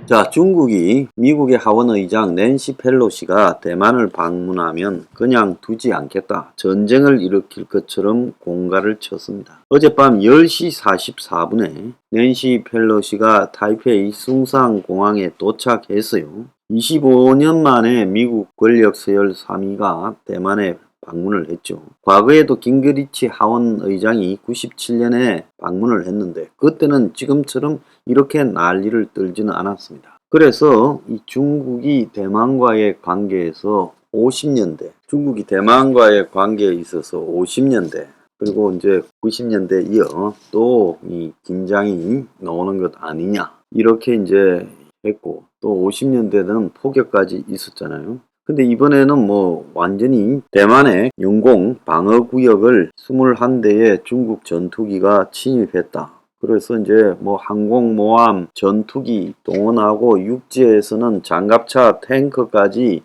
자, 중국이 미국의 하원의장 낸시 펠로시가 대만을 방문하면 그냥 두지 않겠다. 전쟁을 일으킬 것처럼 공갈을 쳤습니다. 어젯밤 10시 44분에 낸시 펠로시가 타이페이 숭상공항에 도착했어요. 25년 만에 미국 권력 서열 3위가 대만에 방문을 했죠. 과거에도 깅그리치 하원의장이 97년에 방문을 했는데 그때는 지금처럼 이렇게 난리를 떨지는 않았습니다. 그래서 이 중국이 대만과의 관계에서 50년대, 중국이 대만과의 관계에 있어서 50년대, 그리고 이제 90년대 이어 또 이 긴장이 나오는 것 아니냐, 이렇게 이제 했고, 또 50년대는 폭격까지 있었잖아요. 근데 이번에는 뭐 완전히 대만의 영공 방어구역을 21대의 중국 전투기가 침입했다. 그래서 이제 뭐 항공모함, 전투기 동원하고 육지에서는 장갑차, 탱크까지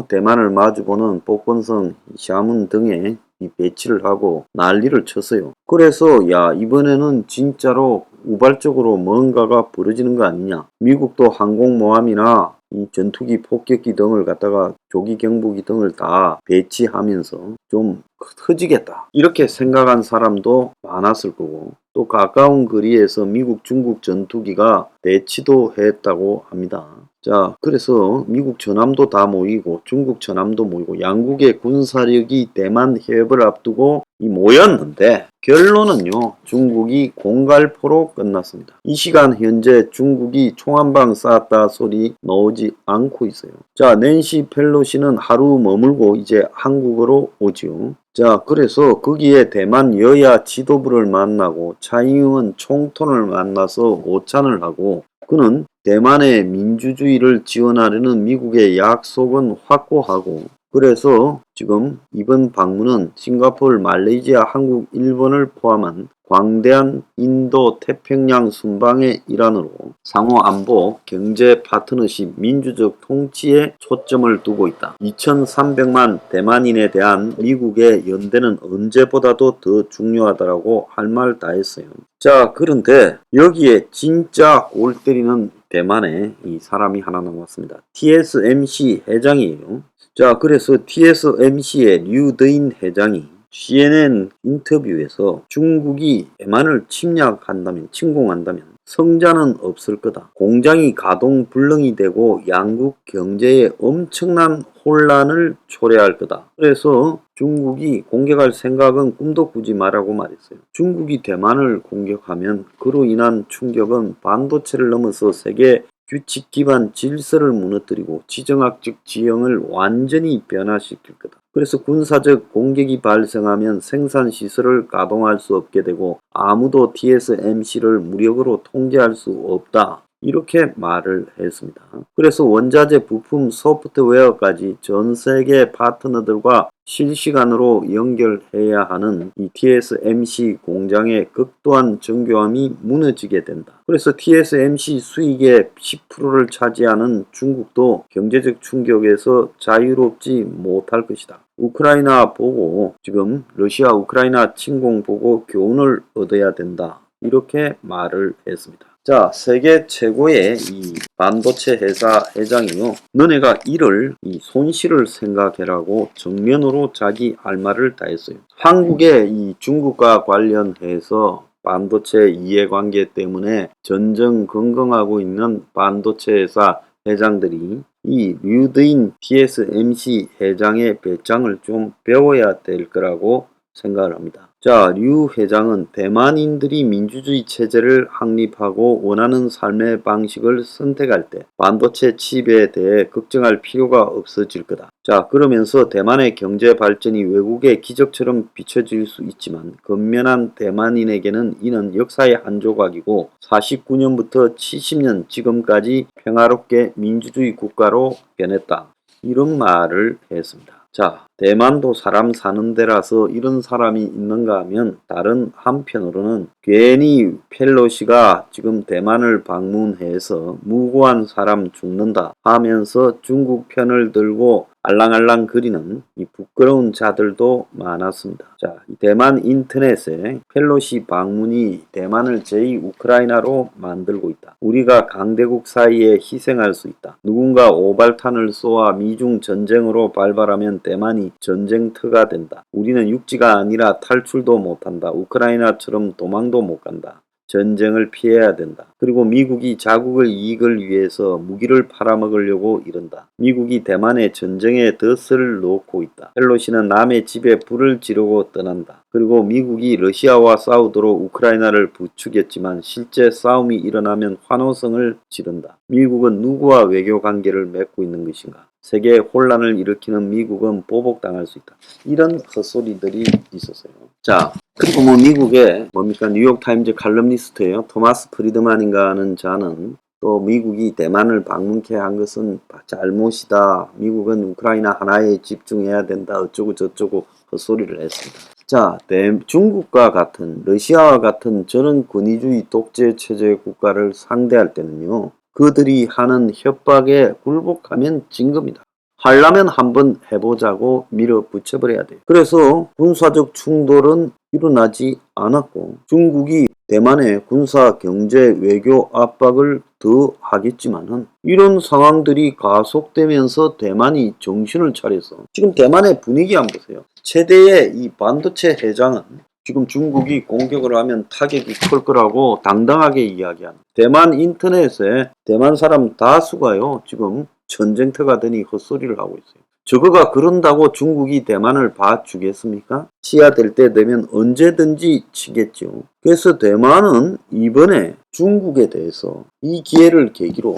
대만을 마주보는 복건성 샤문 등에 배치를 하고 난리를 쳤어요. 그래서 야, 이번에는 진짜로 우발적으로 뭔가가 벌어지는 거 아니냐. 미국도 항공모함이나 이 전투기, 폭격기 등을 갖다가 조기 경보기 등을 다 배치하면서 좀 커지겠다, 이렇게 생각한 사람도 많았을 거고, 또 가까운 거리에서 미국, 중국 전투기가 배치도 했다고 합니다. 자, 그래서 미국 전함도 다 모이고 중국 전함도 모이고 양국의 군사력이 대만 해협을 앞두고 모였는데 결론은요, 중국이 공갈포로 끝났습니다. 이 시간 현재 중국이 총 한 방 쐈다 소리 나오지 않고 있어요. 자, 낸시 펠로시는 하루 머물고 이제 한국으로 오지요. 자, 그래서 거기에 대만 여야 지도부를 만나고 차이잉원 총통을 만나서 오찬을 하고, 그는 대만의 민주주의를 지원하려는 미국의 약속은 확고하고, 그래서 지금 이번 방문은 싱가포르, 말레이시아, 한국, 일본을 포함한 광대한 인도 태평양 순방의 일환으로 상호 안보, 경제 파트너십, 민주적 통치에 초점을 두고 있다. 2300만 대만인에 대한 미국의 연대는 언제보다도 더 중요하다라고 할 말 다 했어요. 자, 그런데 여기에 진짜 골 때리는 대만에 이 사람이 하나 남았습니다. TSMC 회장이에요. 자, 그래서 TSMC의 류더인 회장이 CNN 인터뷰에서 중국이 대만을 침공한다면 성자는 없을 거다. 공장이 가동 불능이 되고 양국 경제에 엄청난 혼란을 초래할 거다. 그래서 중국이 공격할 생각은 꿈도 꾸지 말라고 말했어요. 중국이 대만을 공격하면 그로 인한 충격은 반도체를 넘어서 세계 규칙 기반 질서를 무너뜨리고 지정학적 지형을 완전히 변화시킬 거다. 그래서 군사적 공격이 발생하면 생산시설을 가동할 수 없게 되고 아무도 TSMC를 무력으로 통제할 수 없다, 이렇게 말을 했습니다. 그래서 원자재 부품, 소프트웨어까지 전 세계 파트너들과 실시간으로 연결해야 하는 이 TSMC 공장의 극도한 정교함이 무너지게 된다. 그래서 TSMC 수익의 10%를 차지하는 중국도 경제적 충격에서 자유롭지 못할 것이다. 우크라이나 보고, 지금 러시아 우크라이나 침공 보고 교훈을 얻어야 된다, 이렇게 말을 했습니다. 자, 세계 최고의 이 반도체 회사 회장이요, 너네가 이를 이 손실을 생각해라고 정면으로 자기 할 말을 다 했어요. 한국의 이 중국과 관련해서 반도체 이해관계 때문에 전전긍긍하고 있는 반도체 회사 회장들이 이 류더인 TSMC 회장의 배짱을 좀 배워야 될 거라고 생각을 합니다. 자, 류 회장은 대만인들이 민주주의 체제를 확립하고 원하는 삶의 방식을 선택할 때 반도체 칩에 대해 걱정할 필요가 없어질 거다. 자, 그러면서 대만의 경제 발전이 외국의 기적처럼 비춰질 수 있지만 건면한 대만인에게는 이는 역사의 한 조각이고 49년부터 70년 지금까지 평화롭게 민주주의 국가로 변했다, 이런 말을 했습니다. 자, 대만도 사람 사는 데라서 이런 사람이 있는가 하면 다른 한편으로는 괜히 펠로시가 지금 대만을 방문해서 무고한 사람 죽는다 하면서 중국 편을 들고 알랑알랑 거리는 이 부끄러운 자들도 많았습니다. 자, 대만 인터넷에 펠로시 방문이 대만을 제2우크라이나로 만들고 있다. 우리가 강대국 사이에 희생할 수 있다. 누군가 오발탄을 쏘아 미중 전쟁으로 발발하면 대만이 전쟁터가 된다. 우리는 육지가 아니라 탈출도 못한다. 우크라이나처럼 도망도 못 간다. 전쟁을 피해야 된다. 그리고 미국이 자국의 이익을 위해서 무기를 팔아먹으려고 이른다. 미국이 대만에 전쟁에 덫을 놓고 있다. 펠로시는 남의 집에 불을 지르고 떠난다. 그리고 미국이 러시아와 싸우도록 우크라이나를 부추겼지만 실제 싸움이 일어나면 환호성을 지른다. 미국은 누구와 외교 관계를 맺고 있는 것인가? 세계에 혼란을 일으키는 미국은 보복당할 수 있다. 이런 헛소리들이 있었어요. 자, 그리고 미국의 뉴욕타임즈 칼럼니스트예요. 토마스 프리드만인가 하는 자는 또 미국이 대만을 방문케 한 것은 잘못이다. 미국은 우크라이나 하나에 집중해야 된다. 어쩌고 저쩌고 헛소리를 했습니다. 자, 중국과 같은 러시아와 같은 저런 권위주의 독재 체제 국가를 상대할 때는요. 그들이 하는 협박에 굴복하면 진 겁니다. 하려면 한번 해보자고 밀어붙여버려야 돼요. 그래서 군사적 충돌은 일어나지 않았고 중국이 대만에 군사, 경제, 외교 압박을 더 하겠지만은 이런 상황들이 가속되면서 대만이 정신을 차려서 지금 대만의 분위기 한번 보세요. 최대의 이 반도체 회장은 지금 중국이 공격을 하면 타격이 클 거라고 당당하게 이야기하는 대만 인터넷에 대만 사람 다수가요 지금 전쟁터가 되니 헛소리를 하고 있어요. 저거가 그런다고 중국이 대만을 봐주겠습니까? 치하될 때 되면 언제든지 치겠죠. 그래서 대만은 이번에 중국에 대해서 이 기회를 계기로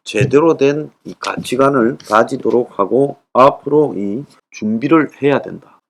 제대로 된 이 가치관을 가지도록 하고 앞으로 이 준비를 해야 된다.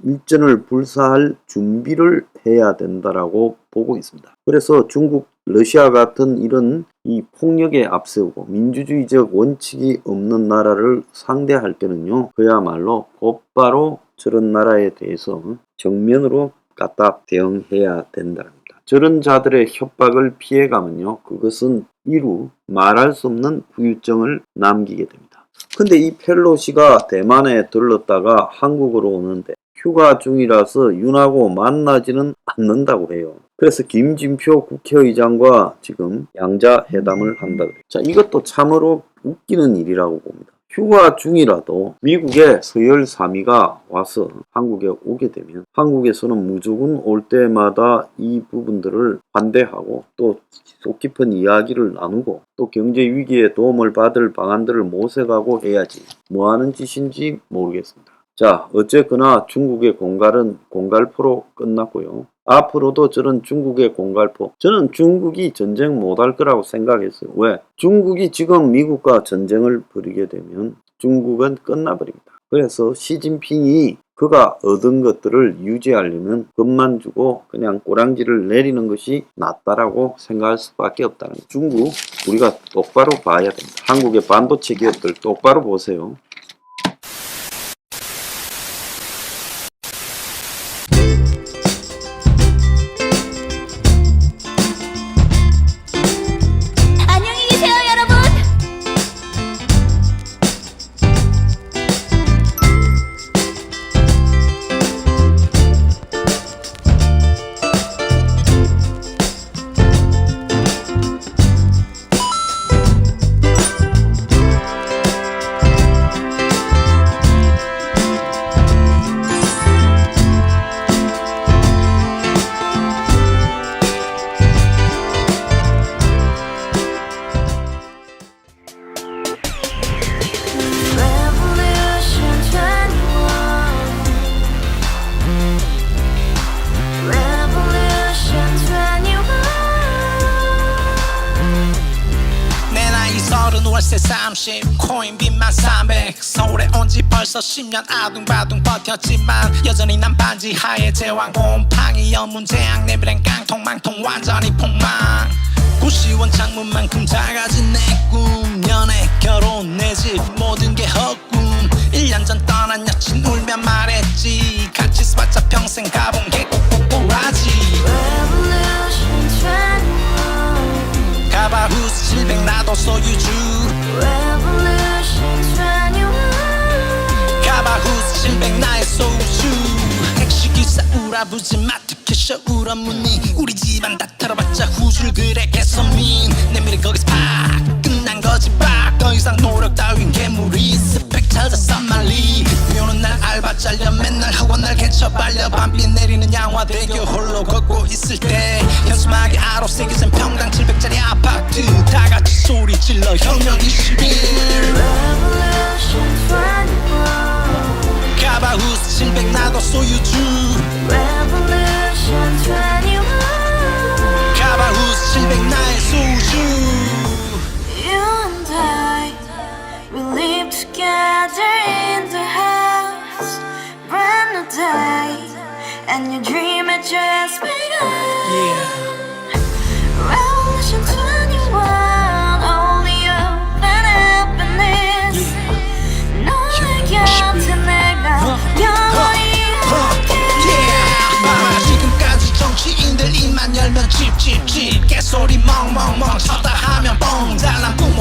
일전을 불사할 준비를 해야 된다라고 보고 있습니다. 그래서 중국, 러시아 같은 이런 이 폭력에 앞세우고 민주주의적 원칙이 없는 나라를 상대할 때는요. 그야말로 곧바로 저런 나라에 대해서 정면으로 갖다 대응해야 된답니다. 저런 자들의 협박을 피해가면요. 그것은 이루 말할 수 없는 후유증을 남기게 됩니다. 근데 이 펠로시가 대만에 들렀다가 한국으로 오는데 휴가 중이라서 윤하고 만나지는 않는다고 해요. 그래서 김진표 국회의장과 지금 양자회담을 한다 그래요. 자, 이것도 참으로 웃기는 일이라고 봅니다. 휴가 중이라도 미국의 서열 3위가 와서 한국에 오게 되면 한국에서는 무조건 올 때마다 이 부분들을 반대하고 또 속 깊은 이야기를 나누고 또 경제 위기에 도움을 받을 방안들을 모색하고 해야지 뭐 하는 짓인지 모르겠습니다. 자, 어쨌거나 중국의 공갈포로 끝났고요. 앞으로도 저는 중국의 공갈포, 저는 중국이 전쟁 못할 거라고 생각했어요. 왜? 중국이 지금 미국과 전쟁을 벌이게 되면 중국은 끝나버립니다. 그래서 시진핑이 그가 얻은 것들을 유지하려면 겁만 주고 그냥 꼬랑지를 내리는 것이 낫다라고 생각할 수밖에 없다는 거예요. 중국 우리가 똑바로 봐야 됩니다. 한국의 반도체 기업들 똑바로 보세요. 월세 30 코인빚만 300 서울에 온지 벌써 10년 아둥바둥 버텼지만 여전히 난 반지 하에 제왕 곰팡이 연문제약 내 브랜 깡통망통 완전히 폭망 90원 창문만큼 작아진 내 꿈 연애 결혼 내 집 모든 게 헛꿈 1년 전 떠난 여친 울며 말했지 같이 써봤자 평생 가본 게 꼭꼭꼭하지 가바후스 700 나도 소유주 Revolution 21 알아보지 마 특히 울어문니 우리 집안 다 털어봤자 후줄 그래 개선민 내 미래 거기서 팍 끝난 거지 팍더 이상 노력 따윈 괴물이 스펙 찾아서 말리 비오는 날 알바 잘려 맨날 학원 날 개쳐 발려 밤비 내리는 양화대교 홀로 걷고 있을 때 현수막에 아로 새겨진 평당 700짜리 아파트 다같이 소리 질러 혁명 21 Revolution 21 가바후스 700 나도 소유주 Revolution 21 가바후스 700 나의 소유주 You and I, we live together in the house. Brand new day, and your dream had just begun. Yeah. Revolution 21, only hope and happiness. 너의 곁에 내가 영원히 Yeah. 지금까지 정치인들 입만 열면 찝찝찝 개소리 멍멍멍 쳤다 하면 뻥 잘난 뿜